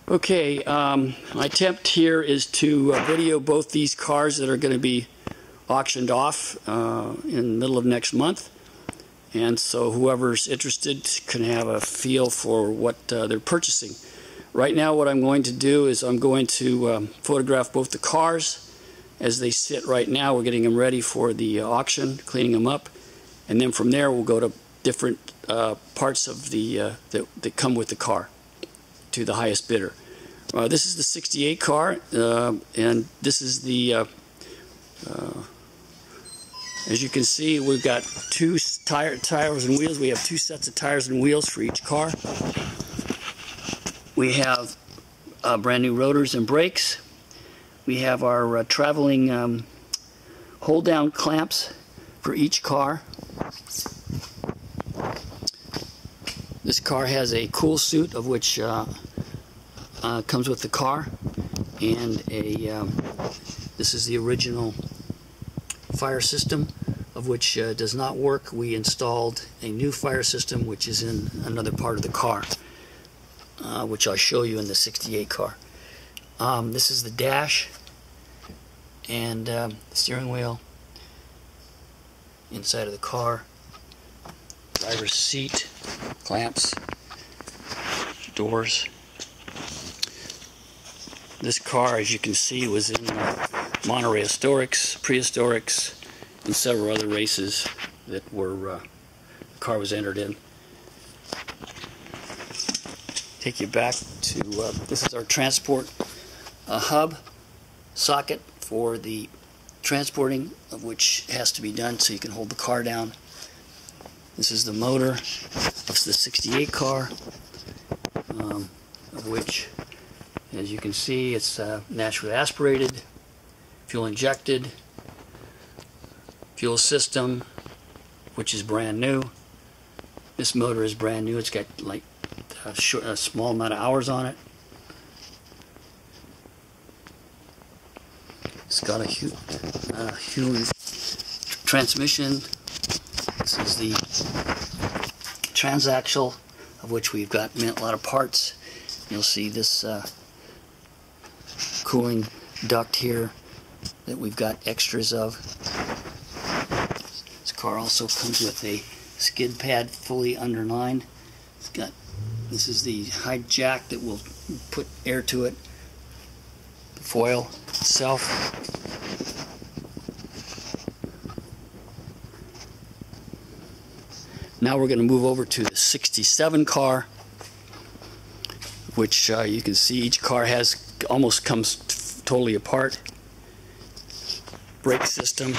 Okay, my attempt here is to video both these cars that are going to be auctioned off in the middle of next month, and so whoever's interested can have a feel for what they're purchasing. Right now what I'm going to do is I'm going to photograph both the cars as they sit right now. We're getting them ready for the auction, cleaning them up, and then from there we'll go to different parts of the that come with the car to the highest bidder. This is the 68 car, and this is the as you can see, we've got two tires and wheels. We have two sets of tires and wheels for each car. We have brand new rotors and brakes. We have our traveling hold down clamps for each car. This car has a cool suit, of which comes with the car, and this is the original fire system, of which does not work. We installed a new fire system which is in another part of the car, which I'll show you in the 68 car. This is the dash and the steering wheel inside of the car, driver's seat, clamps, doors. This car, as you can see, was in Monterey Historics, Prehistorics, and several other races that were the car was entered in. Take you back to this is our transport hub socket for the transporting, of which has to be done so you can hold the car down. This is the motor of the 68 car, of which, as you can see, it's naturally aspirated, fuel injected, fuel system, which is brand new. This motor is brand new. It's got like a small amount of hours on it. It's got a huge transmission. This is the transaxle, of which we've got a lot of parts. You'll see this cooling duct here that we've got extras of. This car also comes with a skid pad fully underlined. This is the high jack that will put air to it. The foil itself. Now we're going to move over to the 67 car, which you can see each car almost comes totally apart. Brake system,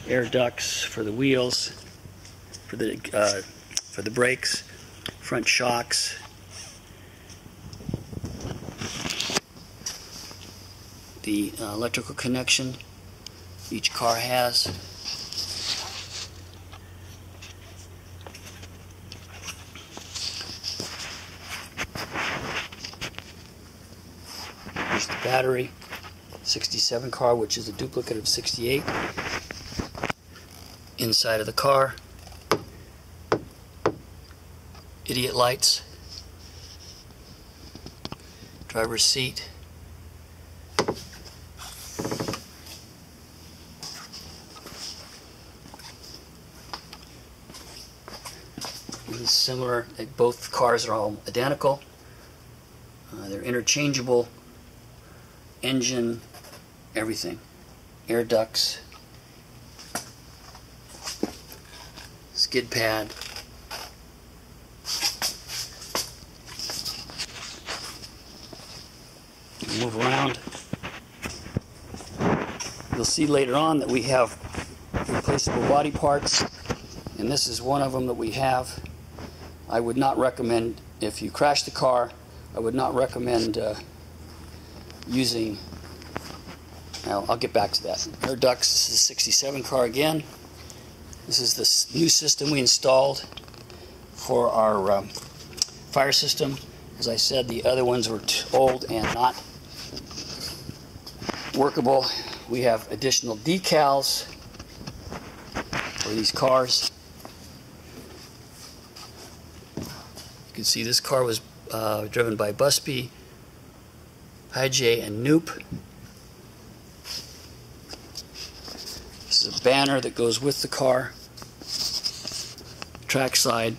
air ducts for the wheels, for the brakes, front shocks, the electrical connection each car has. Here's the battery. 67 car, which is a duplicate of 68. Inside of the car, idiot lights, driver's seat, similar. Both cars are all identical. They're interchangeable. Engine, everything, air ducts, skid pad, move around. You'll see later on that we have replaceable body parts, and this is one of them that we have. I would not recommend, if you crash the car, I would not recommend using, I'll get back to that. Air ducts. This is the 67 car again. This is the new system we installed for our fire system. As I said, the other ones were old and not workable. We have additional decals for these cars. You can see this car was driven by Busby IJ and Noop. This is a banner that goes with the car. Trackside,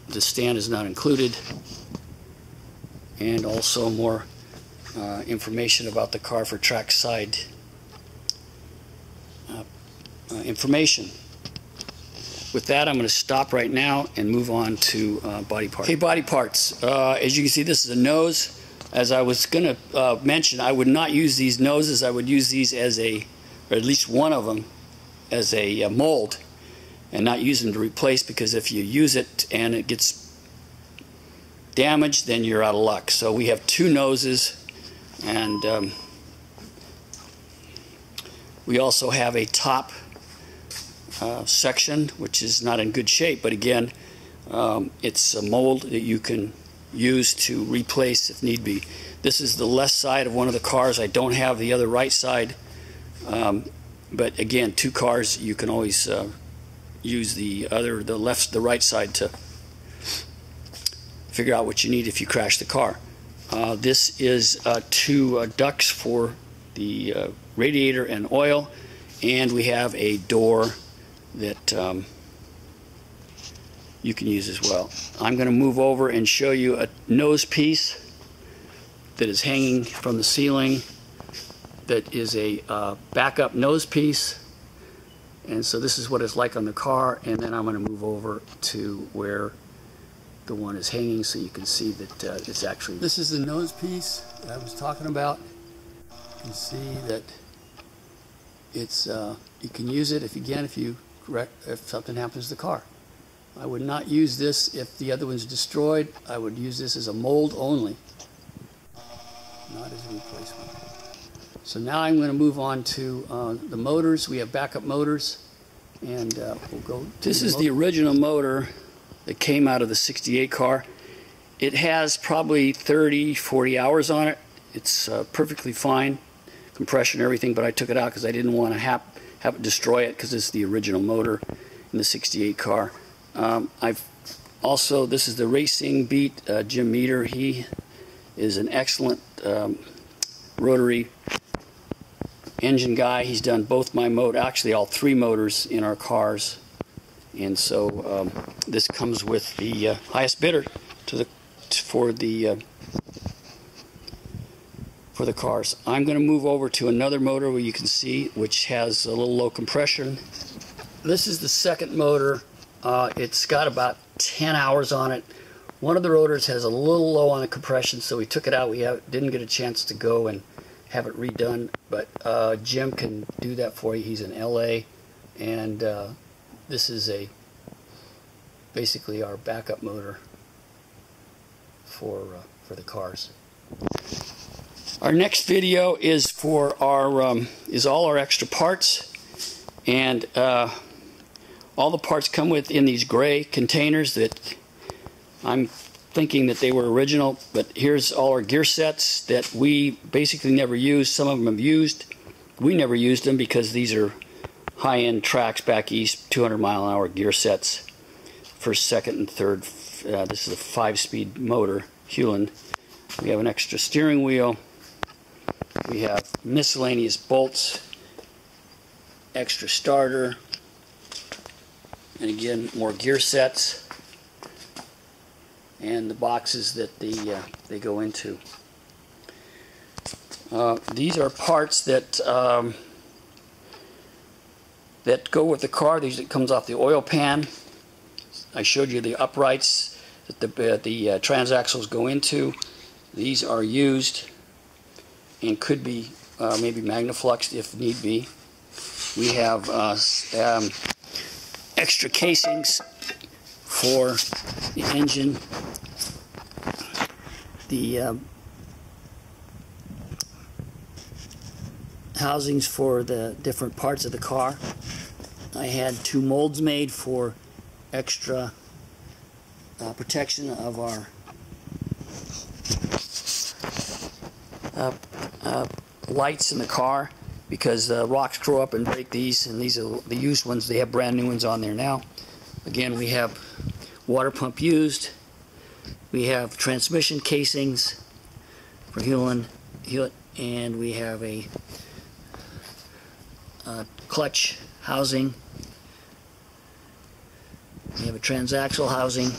the stand is not included. And also more information about the car for trackside information. With that, I'm going to stop right now and move on to body parts. Okay, body parts. As you can see, this is a nose. As I was going to mention, I would not use these noses. I would use these as a, or at least one of them, as a mold, and not use them to replace, because if you use it and it gets damaged, then you're out of luck. So we have two noses, and we also have a top section, which is not in good shape, but again, it's a mold that you can use to replace if need be. This is the left side of one of the cars. I don't have the other right side, but again, two cars, you can always use the right side to figure out what you need if you crash the car. This is two ducts for the radiator and oil, and we have a door that you can use as well. I'm going to move over and show you a nose piece that is hanging from the ceiling that is a backup nose piece, and so this is what it's like on the car, and then I'm going to move over to where the one is hanging so you can see that it's actually, this is the nose piece that I was talking about. You can see that it's you can use it if something happens to the car. I would not use this if the other one's destroyed. I would use this as a mold only, not as a replacement. So now I'm going to move on to the motors. We have backup motors, and we'll go to this is the original motor that came out of the 68 car. It has probably 30-40 hours on it. It's perfectly fine, compression, everything, but I took it out because I didn't want to have it destroy it, because it's the original motor in the 68 car. I've also, this is the Racing Beat Jim Meter. He is an excellent rotary engine guy. He's done both my motor, actually all three motors in our cars, and so this comes with the highest bidder for the cars. I'm going to move over to another motor where you can see, which has a little low compression. This is the second motor. It's got about 10 hours on it. One of the rotors has a little low on the compression, so we took it out. We didn't get a chance to go and have it redone, but Jim can do that for you. He's in LA, and this is basically our backup motor for the cars. Our next video is for our is all our extra parts, and all the parts come in these gray containers that I'm thinking that they were original, but here's all our gear sets that we basically never used. Some of them have used. We never used them because these are high-end tracks back east, 200-mile-an-hour gear sets, first, second, and third. This is a 5-speed motor, Hewland. We have an extra steering wheel. We have miscellaneous bolts, extra starter, and again, more gear sets, and the boxes that they go into. These are parts that go with the car. These that comes off the oil pan. I showed you the uprights that the transaxles go into. These are used and could be maybe magnafluxed if need be. We have extra casings for the engine, the housings for the different parts of the car. I had two molds made for extra protection of our lights in the car, because rocks grow up and break these, and these are the used ones. They have brand new ones on there now. Again, we have water pump used. We have transmission casings for Hewland, and we have a clutch housing. We have a transaxle housing,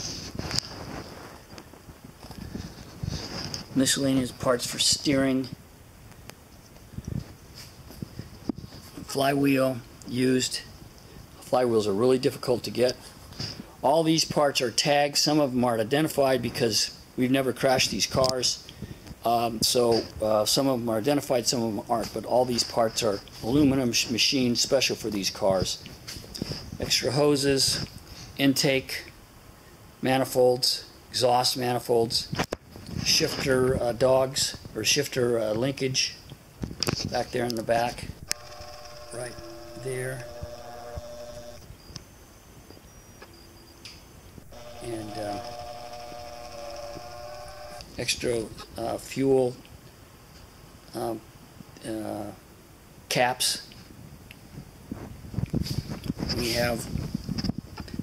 miscellaneous parts for steering, flywheel used. Flywheels are really difficult to get. All these parts are tagged. Some of them aren't identified because we've never crashed these cars. Some of them are identified, some of them aren't, but all these parts are aluminum machined special for these cars. Extra hoses, intake manifolds, exhaust manifolds, shifter dogs, or shifter linkage back there in the back, right there. And extra fuel caps. We have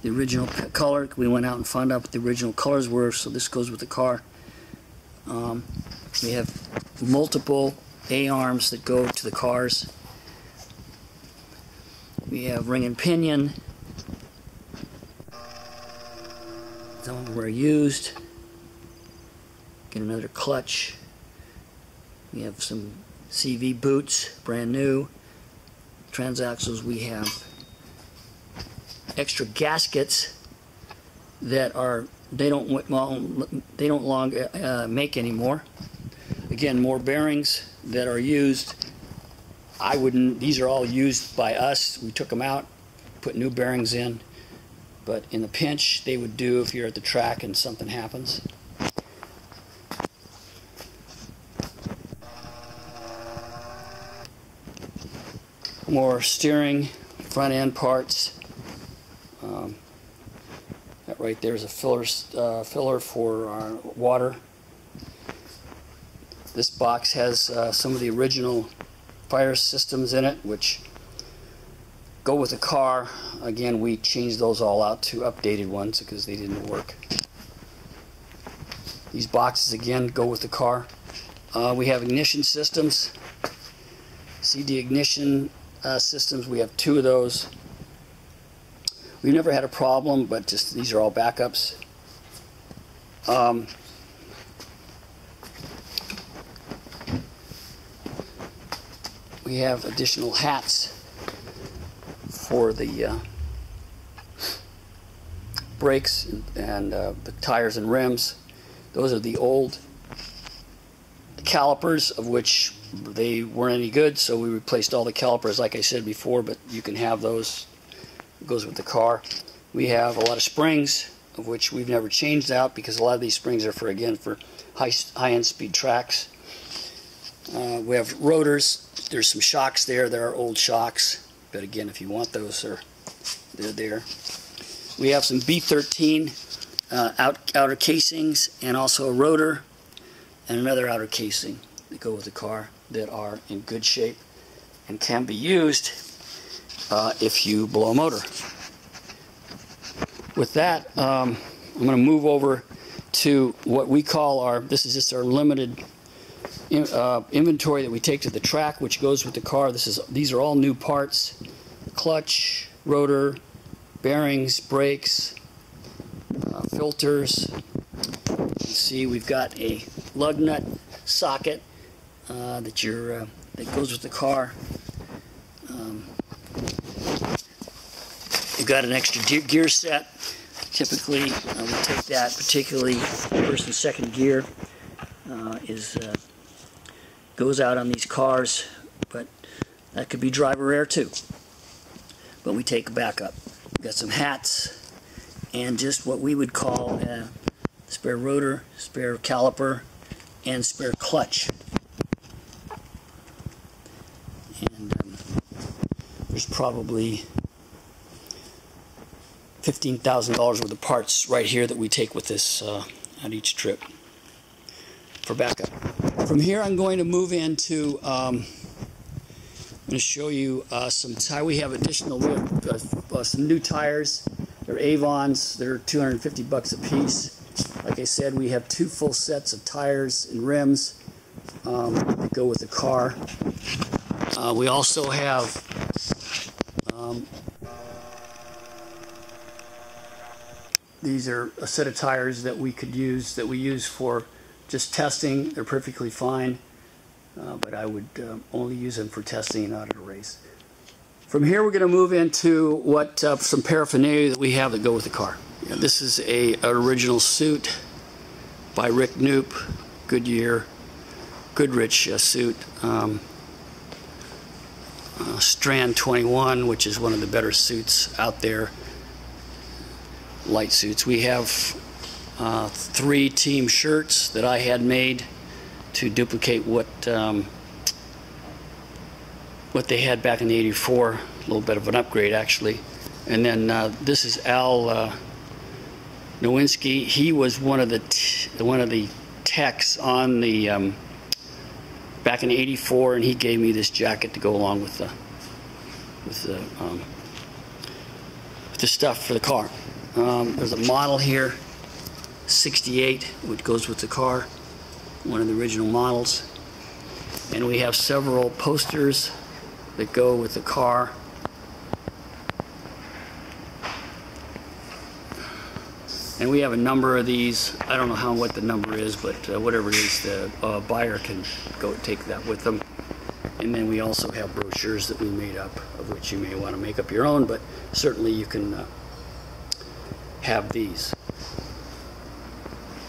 the original color. We went out and found out what the original colors were, so this goes with the car. We have multiple A-arms that go to the cars. We have ring and pinion. Some of them were used. Get another clutch. We have some CV boots, brand new. Transaxles, we have extra gaskets that they don't longer make anymore. Again, more bearings that are used. These are all used by us. We took them out, put new bearings in. But in the pinch, they would do if you're at the track and something happens. More steering, front end parts. That right there is a filler for our water. This box has some of the original fire systems in it, which go with the car. Again, we changed those all out to updated ones because they didn't work. These boxes again go with the car. We have ignition systems. CD ignition systems. We have 2 of those. We've never had a problem, but just these are all backups. We have additional hats for the brakes and the tires and rims. Those are the old calipers, of which they weren't any good, so we replaced all the calipers like I said before, but you can have those. It goes with the car. We have a lot of springs, of which we've never changed out because a lot of these springs are for high-end speed tracks. We have rotors. There's some shocks there. There are old shocks, but again, if you want those, they're there. We have some B13 outer casings, and also a rotor and another outer casing that go with the car that are in good shape and can be used if you blow a motor. With that, I'm going to move over to what we call this is just our limited inventory that we take to the track, which goes with the car. These are all new parts: clutch, rotor, bearings, brakes, filters. You can see we've got a lug nut socket that goes with the car. You've got an extra gear set. Typically, we take that, particularly first and second gear goes out on these cars, but that could be driver air too. But we take a backup. We've got some hats and just what we would call a spare rotor, spare caliper, and spare clutch. And there's probably $15,000 worth of parts right here that we take with this on each trip for backup. From here, I'm going to move into. I'm going to show you some tire. We have some new tires. They're Avons. They're $250 a piece. Like I said, we have 2 full sets of tires and rims that go with the car. We also have these are a set of tires that we use for just testing. They're perfectly fine, but I would only use them for testing and not at a race. From here, we're going to move into some paraphernalia that we have that go with the car. This is an original suit by Rick Knoop, Goodrich suit. Strand 21, which is one of the better suits out there. Light suits. We have 3 team shirts that I had made to duplicate what they had back in the '84. A little bit of an upgrade, actually. And then this is Al Nowinski. He was one of the techs on the back in '84, and he gave me this jacket to go along with the stuff for the car. There's a model here, 68, which goes with the car, one of the original models. And we have several posters that go with the car. And we have a number of these. I don't know what the number is, but whatever it is, the buyer can go take that with them. And then we also have brochures that we made up, of which you may want to make up your own, but certainly you can have these.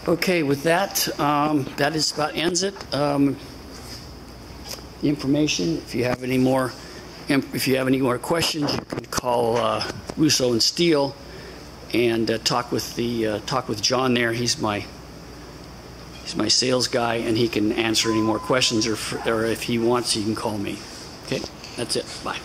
Okay, with that, that is about ends it. The information. If you have any more questions, you can call Russo and Steele and talk with John there. He's my sales guy, and he can answer any more questions, or if he wants, he can call me. Okay, that's it. Bye.